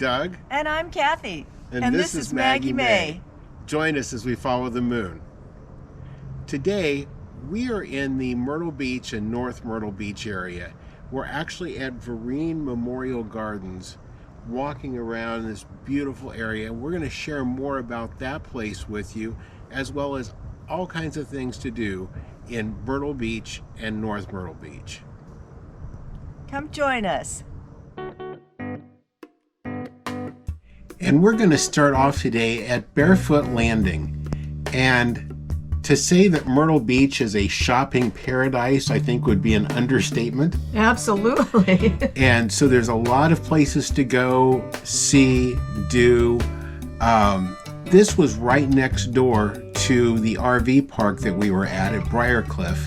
Doug. And I'm Cathy. And this is Maggie Mae. Join us as we follow the moon. Today, we are in the Myrtle Beach and North Myrtle Beach area. We're actually at Vereen Memorial Gardens, walking around this beautiful area. We're going to share more about that place with you, as well as all kinds of things to do in Myrtle Beach and North Myrtle Beach. Come join us. And we're going to start off today at Barefoot Landing. And to say that Myrtle Beach is a shopping paradise, I think would be an understatement. Absolutely. And so there's a lot of places to go, see, do. This was right next door to the RV park that we were at Briarcliff.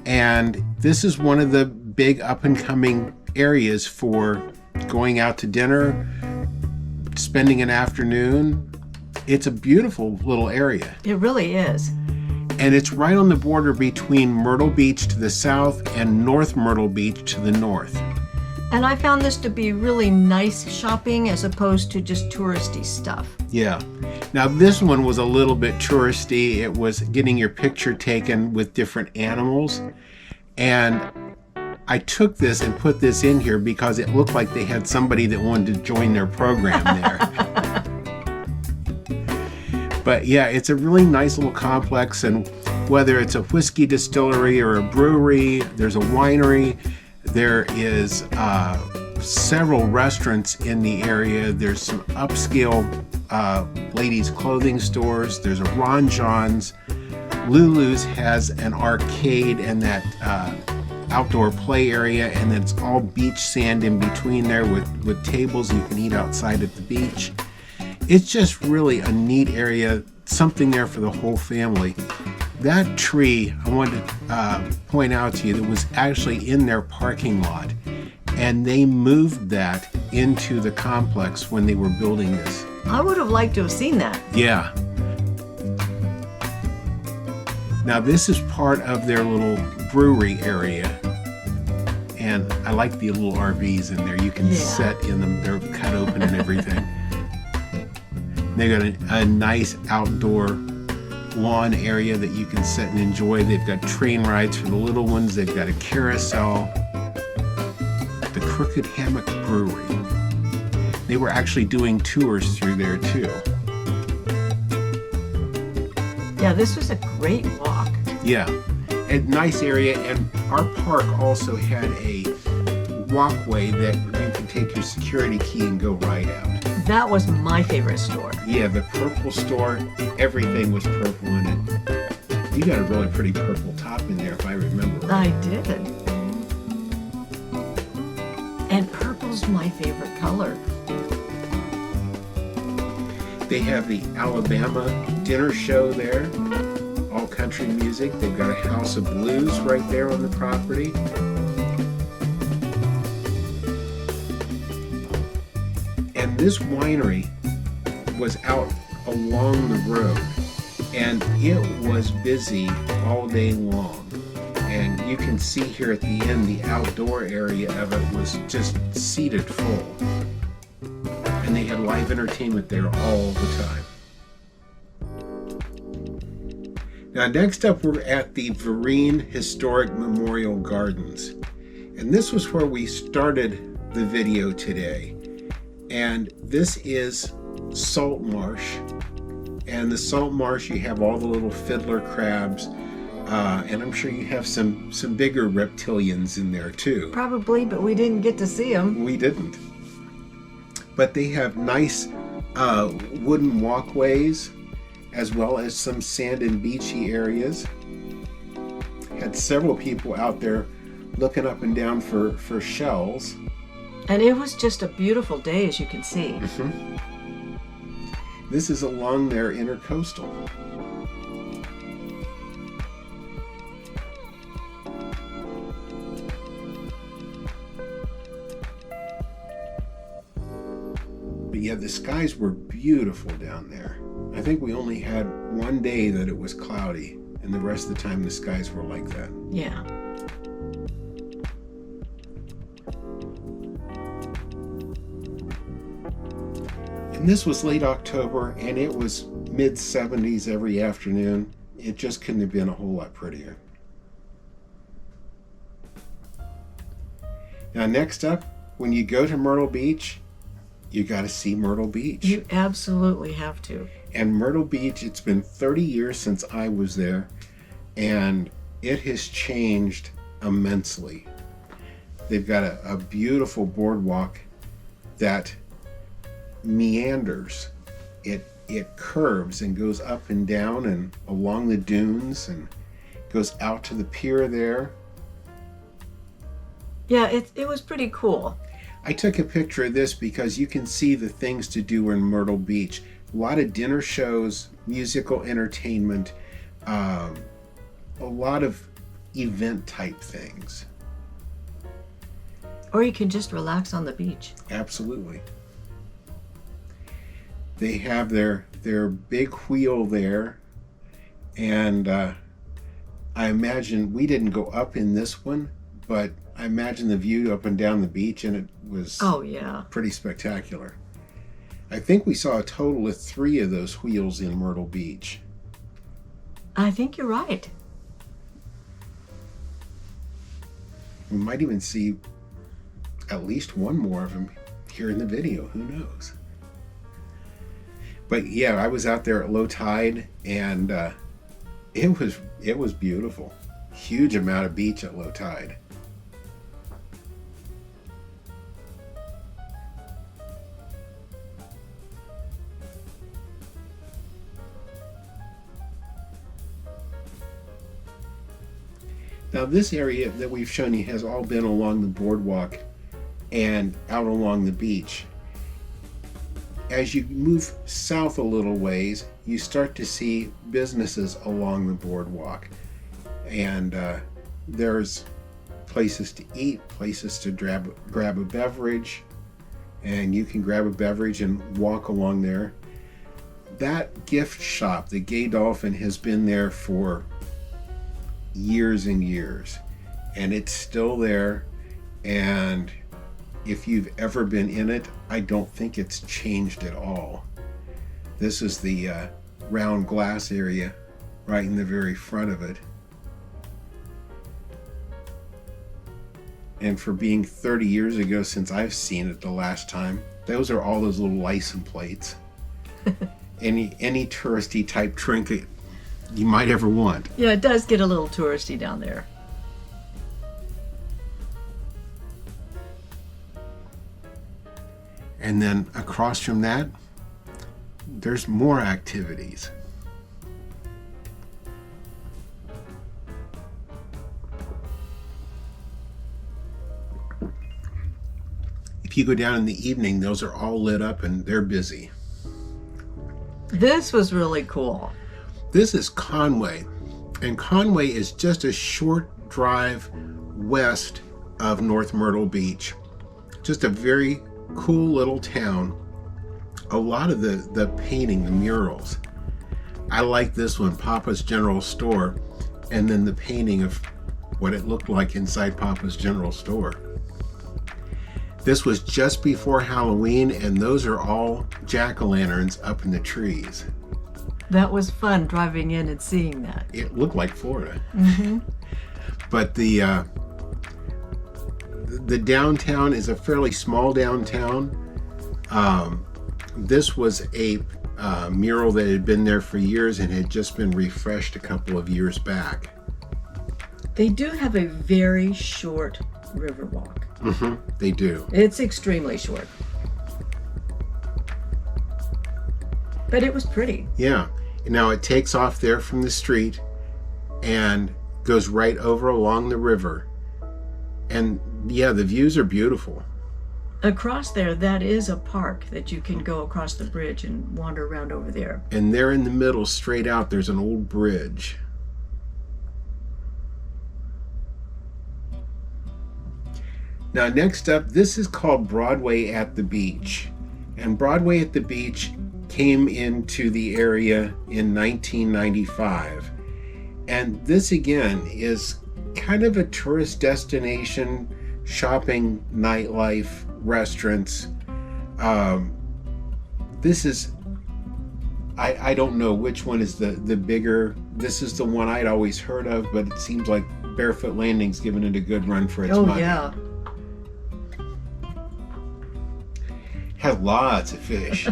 And this is one of the big up-and-coming areas for going out to dinner, spending an afternoon. It's a beautiful little area. It really is. And it's right on the border between Myrtle Beach to the south and North Myrtle Beach to the north. And I found this to be really nice shopping as opposed to just touristy stuff. Yeah. Now this one was a little bit touristy. It was getting your picture taken with different animals. And I took this and put this in here because it looked like they had somebody that wanted to join their program there. But yeah, it's a really nice little complex, and whether it's a whiskey distillery or a brewery, there's a winery, there is several restaurants in the area, there's some upscale ladies' clothing stores, there's a Ron John's, Lulu's has an arcade and that outdoor play area, and then it's all beach sand in between there with tables you can eat outside at the beach. It's just really a neat area, something there for the whole family. That tree, I wanted to point out to you, that was actually in their parking lot, and they moved that into the complex when they were building this. I would have liked to have seen that. Yeah. Now this is part of their little brewery area, and I like the little RVs in there. You can sit in them, they're cut open and everything. They got a nice outdoor lawn area that you can sit and enjoy. They've got train rides for the little ones. They've got a carousel. The Crooked Hammock Brewery. They were actually doing tours through there too. Yeah, this was a great walk. Yeah, a nice area, and our park also had a walkway that you can take your security key and go right out. That was my favorite store. Yeah, the purple store, everything was purple in it. You got a really pretty purple top in there, if I remember right. I did. And purple's my favorite color. They have the Alabama dinner show there, all country music. They've got a House of Blues right there on the property. And this winery was out along the road, and it was busy all day long. And you can see here at the end, the outdoor area of it was just seated full. And they had live entertainment there all the time. Now next up, we're at the Vereen Historic Memorial Gardens. And this was where we started the video today. And this is salt marsh, and the salt marsh, you have all the little fiddler crabs, and I'm sure you have some bigger reptilians in there too. Probably, but we didn't get to see them. We didn't. But they have nice wooden walkways, as well as some sand and beachy areas. Had several people out there looking up and down for shells. And it was just a beautiful day, as you can see. Mm-hmm. This is along their intercoastal. But yeah, the skies were beautiful down there. I think we only had one day that it was cloudy, and the rest of the time the skies were like that. Yeah. And this was late October, and it was mid-70s every afternoon. It just couldn't have been a whole lot prettier. Now, next up, when you go to Myrtle Beach, you got to see Myrtle Beach. You absolutely have to. And Myrtle Beach, it's been 30 years since I was there, and it has changed immensely. They've got a beautiful boardwalk that meanders. It curves and goes up and down and along the dunes and goes out to the pier there. Yeah, it was pretty cool. I took a picture of this because you can see the things to do in Myrtle Beach. A lot of dinner shows, musical entertainment, a lot of event type things. Or you can just relax on the beach. Absolutely. They have their big wheel there, and I imagine we didn't go up in this one, but I imagine the view up and down the beach, and it was pretty spectacular. I think we saw a total of 3 of those wheels in Myrtle Beach. I think you're right. We might even see at least one more of them here in the video. Who knows? But yeah, I was out there at low tide, and it was beautiful. Huge amount of beach at low tide. Now, this area that we've shown you has all been along the boardwalk and out along the beach. As you move south a little ways, you start to see businesses along the boardwalk. And there's places to eat, places to grab a beverage, and you can grab a beverage and walk along there. That gift shop, the Gay Dolphin, has been there for years and years, and it's still there. And if you've ever been in it, I don't think it's changed at all. This is the round glass area right in the very front of it. And for being 30 years ago since I've seen it the last time, those are all those little license plates. Any touristy type trinket you might ever want. Yeah, it does get a little touristy down there. And then across from that, there's more activities. If you go down in the evening, those are all lit up and they're busy. This was really cool. This is Conway, and Conway is just a short drive west of North Myrtle Beach. Just a very cool little town. A lot of the painting, the murals. I like this one, Papa's General Store, and then the painting of what it looked like inside Papa's General Store. This was just before Halloween, and those are all jack-o'-lanterns up in the trees. That was fun driving in and seeing that. It looked like Florida. Mm-hmm. But the downtown is a fairly small downtown. This was a mural that had been there for years and had just been refreshed a couple of years back. They do have a very short river walk. Mm-hmm, they do. It's extremely short. But it was pretty. Yeah. Now it takes off there from the street and goes right over along the river. And yeah, the views are beautiful. Across there, that is a park that you can go across the bridge and wander around over there. And there in the middle, straight out, there's an old bridge. Now next up, this is called Broadway at the Beach. And Broadway at the Beach came into the area in 1995. And this again is kind of a tourist destination, shopping, nightlife, restaurants. This is, I don't know which one is the bigger. This is the one I'd always heard of, but it seems like Barefoot Landing's giving it a good run for its money. Yeah. Has lots of fish.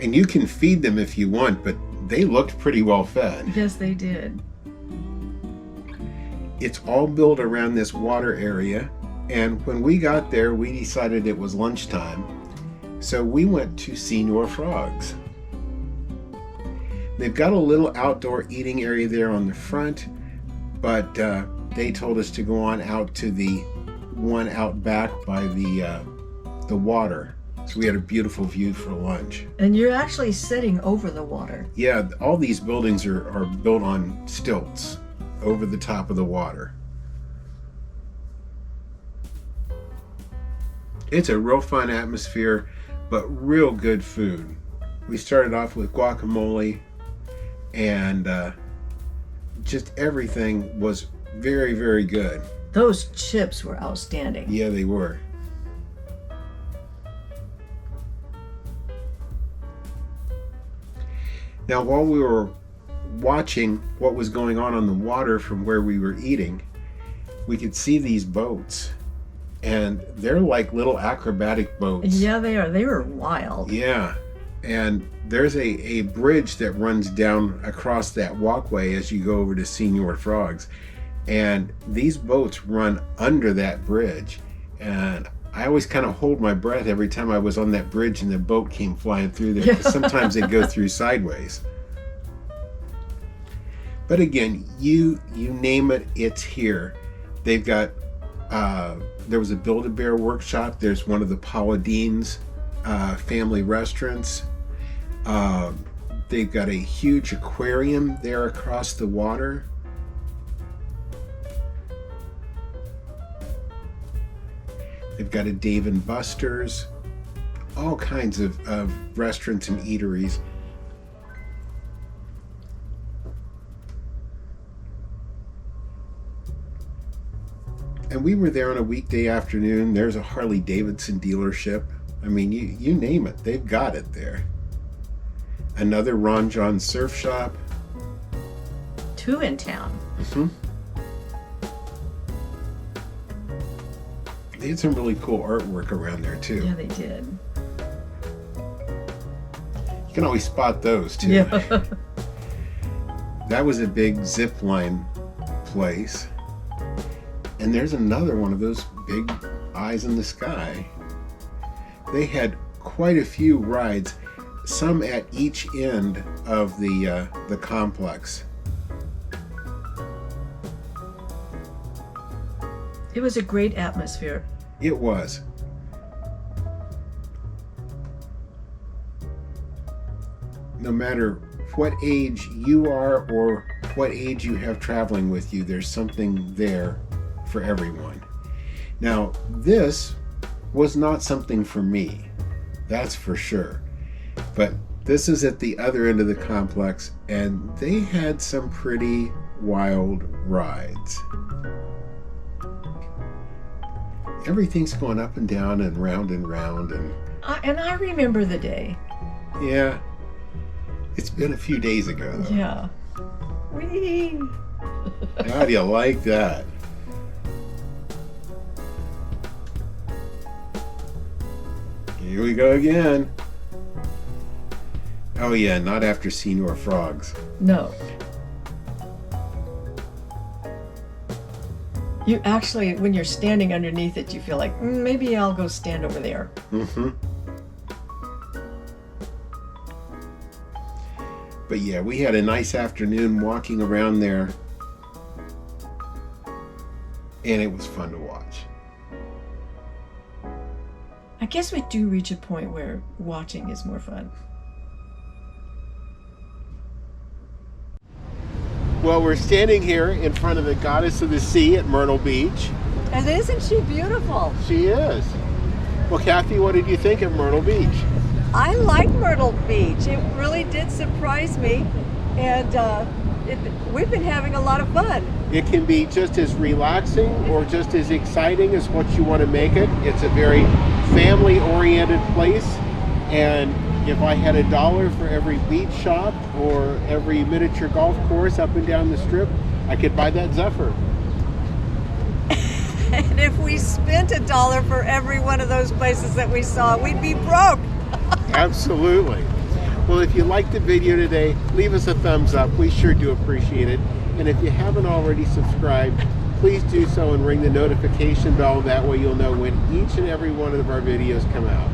And you can feed them if you want, but they looked pretty well fed. Yes, they did. It's all built around this water area, and when we got there, we decided it was lunchtime, so we went to Senor Frog's. They've got a little outdoor eating area there on the front, but they told us to go on out to the one out back by the water. So we had a beautiful view for lunch. And you're actually sitting over the water. Yeah, all these buildings are built on stilts over the top of the water. It's a real fun atmosphere, but real good food. We started off with guacamole, and just everything was very, very good. Those chips were outstanding. Yeah, they were. Now, while we were watching what was going on the water from where we were eating, we could see these boats, and they're like little acrobatic boats. Yeah, they are. They were wild. Yeah, and there's a bridge that runs down across that walkway as you go over to Senor Frog's, and these boats run under that bridge, and I always kind of hold my breath every time I was on that bridge and the boat came flying through there, because sometimes they go through sideways. But again, you name it, it's here. They've got, there was a Build-A-Bear workshop. There's one of the Paula Dean's family restaurants. They've got a huge aquarium there across the water. They've got a Dave & Buster's, all kinds of restaurants and eateries. And we were there on a weekday afternoon. There's a Harley Davidson dealership. I mean, you name it, they've got it there. Another Ron John surf shop. 2 in town. Mm-hmm. They had some really cool artwork around there too. Yeah, they did. You can always spot those too. Yeah. That was a big zip line place. And there's another one of those big eyes in the sky. They had quite a few rides, some at each end of the complex. It was a great atmosphere. It was. No matter what age you are or what age you have traveling with you, there's something there for everyone. Now, this was not something for me, that's for sure. But this is at the other end of the complex, and they had some pretty wild rides. Everything's going up and down and round and round, and I remember the day. yeah, it's been a few days ago though. Yeah. Whee! How do you like that? Here we go again. Oh yeah, not after Senor Frog's. No. You actually, when you're standing underneath it, you feel like, maybe I'll go stand over there. Mm-hmm. But yeah, we had a nice afternoon walking around there, and it was fun to watch. I guess we do reach a point where watching is more fun. Well, we're standing here in front of the Goddess of the Sea at Myrtle Beach. And isn't she beautiful? She is. Well, Cathy, what did you think of Myrtle Beach? I like Myrtle Beach. It really did surprise me. And we've been having a lot of fun. It can be just as relaxing or just as exciting as what you want to make it. It's a very family-oriented place, and if I had $1 for every beach shop or every miniature golf course up and down the strip, I could buy that Zephyr. And if we spent $1 for every one of those places that we saw, we'd be broke. Absolutely. Well, if you liked the video today, leave us a thumbs up. We sure do appreciate it. And if you haven't already subscribed, please do so and ring the notification bell. That way you'll know when each and every one of our videos come out.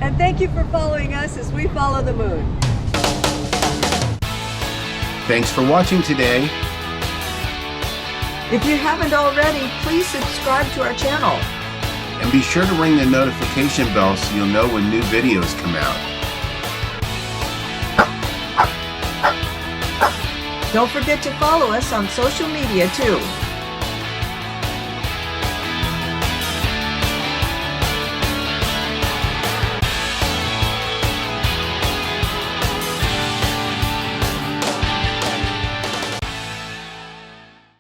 And thank you for following us as we follow the moon. Thanks for watching today. If you haven't already, please subscribe to our channel. And be sure to ring the notification bell so you'll know when new videos come out. Don't forget to follow us on social media too.